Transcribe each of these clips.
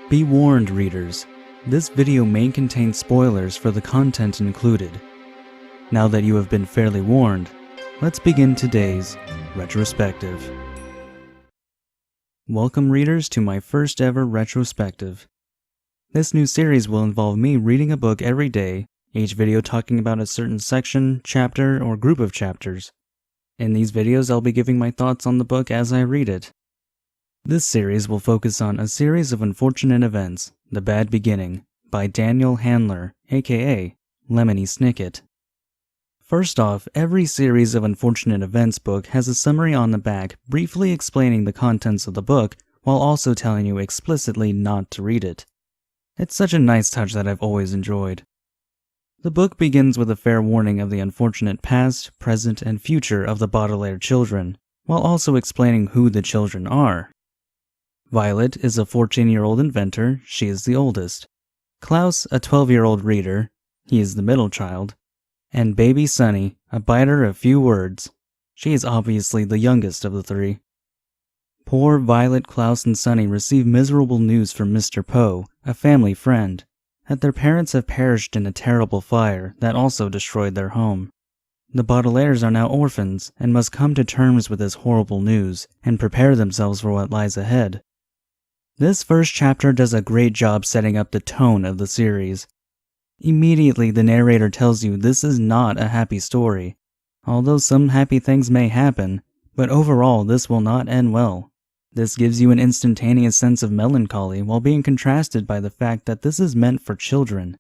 Be warned, readers, this video may contain spoilers for the content included. Now that you have been fairly warned, let's begin today's retrospective. Welcome, readers, to my first ever retrospective. This new series will involve me reading a book every day, each video talking about a certain section, chapter, or group of chapters. In these videos, I'll be giving my thoughts on the book as I read it. This series will focus on A Series of Unfortunate Events, The Bad Beginning, by Daniel Handler, aka Lemony Snicket. First off, every Series of Unfortunate Events book has a summary on the back briefly explaining the contents of the book while also telling you explicitly not to read it. It's such a nice touch that I've always enjoyed. The book begins with a fair warning of the unfortunate past, present, and future of the Baudelaire children, while also explaining who the children are. Violet is a 14-year-old inventor, she is the oldest. Klaus, a 12-year-old reader, he is the middle child. And baby Sunny, a biter of few words. She is obviously the youngest of the three. Poor Violet, Klaus, and Sunny receive miserable news from Mr. Poe, a family friend, that their parents have perished in a terrible fire that also destroyed their home. The Baudelaires are now orphans and must come to terms with this horrible news and prepare themselves for what lies ahead. This first chapter does a great job setting up the tone of the series. Immediately, the narrator tells you this is not a happy story, although some happy things may happen, but overall this will not end well. This gives you an instantaneous sense of melancholy while being contrasted by the fact that this is meant for children.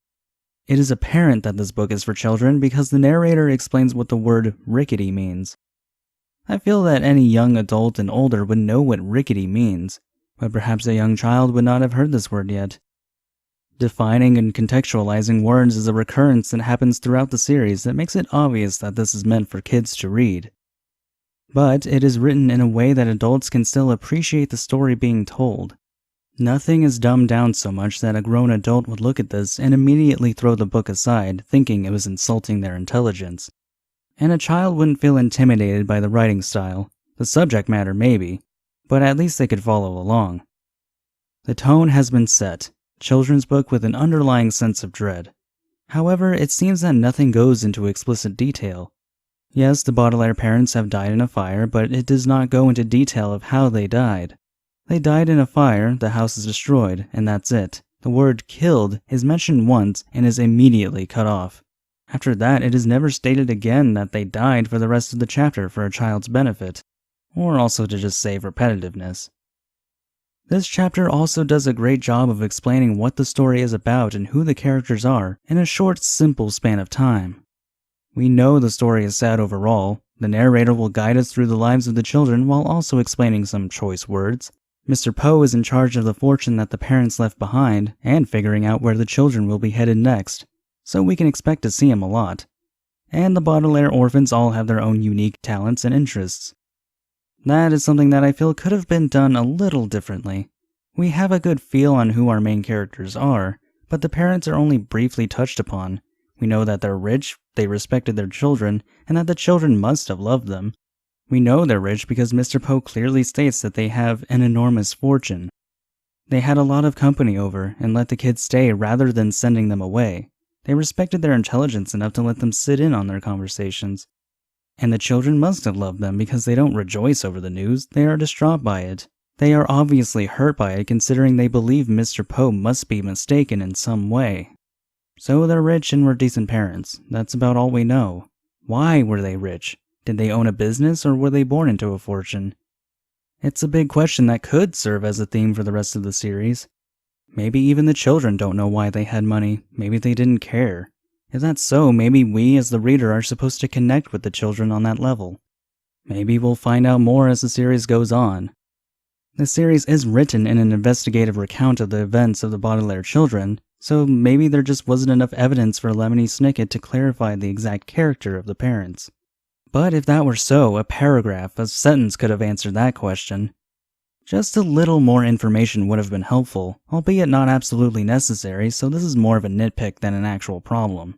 It is apparent that this book is for children because the narrator explains what the word rickety means. I feel that any young adult and older would know what rickety means, but perhaps a young child would not have heard this word yet. Defining and contextualizing words is a recurrence that happens throughout the series that makes it obvious that this is meant for kids to read. But it is written in a way that adults can still appreciate the story being told. Nothing is dumbed down so much that a grown adult would look at this and immediately throw the book aside, thinking it was insulting their intelligence. And a child wouldn't feel intimidated by the writing style, the subject matter maybe, but at least they could follow along. The tone has been set, children's book with an underlying sense of dread. However, it seems that nothing goes into explicit detail. Yes, the Baudelaire parents have died in a fire, but it does not go into detail of how they died. They died in a fire, the house is destroyed, and that's it. The word killed is mentioned once and is immediately cut off. After that, it is never stated again that they died for the rest of the chapter for a child's benefit, or also to just save repetitiveness. This chapter also does a great job of explaining what the story is about and who the characters are in a short, simple span of time. We know the story is sad overall. The narrator will guide us through the lives of the children while also explaining some choice words. Mr. Poe is in charge of the fortune that the parents left behind and figuring out where the children will be headed next, so we can expect to see him a lot. And the Baudelaire orphans all have their own unique talents and interests. That is something that I feel could have been done a little differently. We have a good feel on who our main characters are, but the parents are only briefly touched upon. We know that they're rich, they respected their children, and that the children must have loved them. We know they're rich because Mr. Poe clearly states that they have an enormous fortune. They had a lot of company over and let the kids stay rather than sending them away. They respected their intelligence enough to let them sit in on their conversations. And the children must have loved them because they don't rejoice over the news, they are distraught by it. They are obviously hurt by it considering they believe Mr. Poe must be mistaken in some way. So they're rich and were decent parents, that's about all we know. Why were they rich? Did they own a business or were they born into a fortune? It's a big question that could serve as a theme for the rest of the series. Maybe even the children don't know why they had money, maybe they didn't care. If that's so, maybe we as the reader are supposed to connect with the children on that level. Maybe we'll find out more as the series goes on. The series is written in an investigative recount of the events of the Baudelaire children, so maybe there just wasn't enough evidence for Lemony Snicket to clarify the exact character of the parents. But if that were so, a paragraph, a sentence could have answered that question. Just a little more information would have been helpful, albeit not absolutely necessary, so this is more of a nitpick than an actual problem.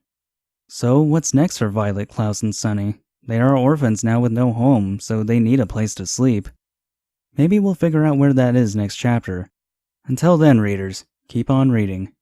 So what's next for Violet, Klaus, and Sunny? They are orphans now with no home, so they need a place to sleep. Maybe we'll figure out where that is next chapter. Until then, readers, Keep on reading.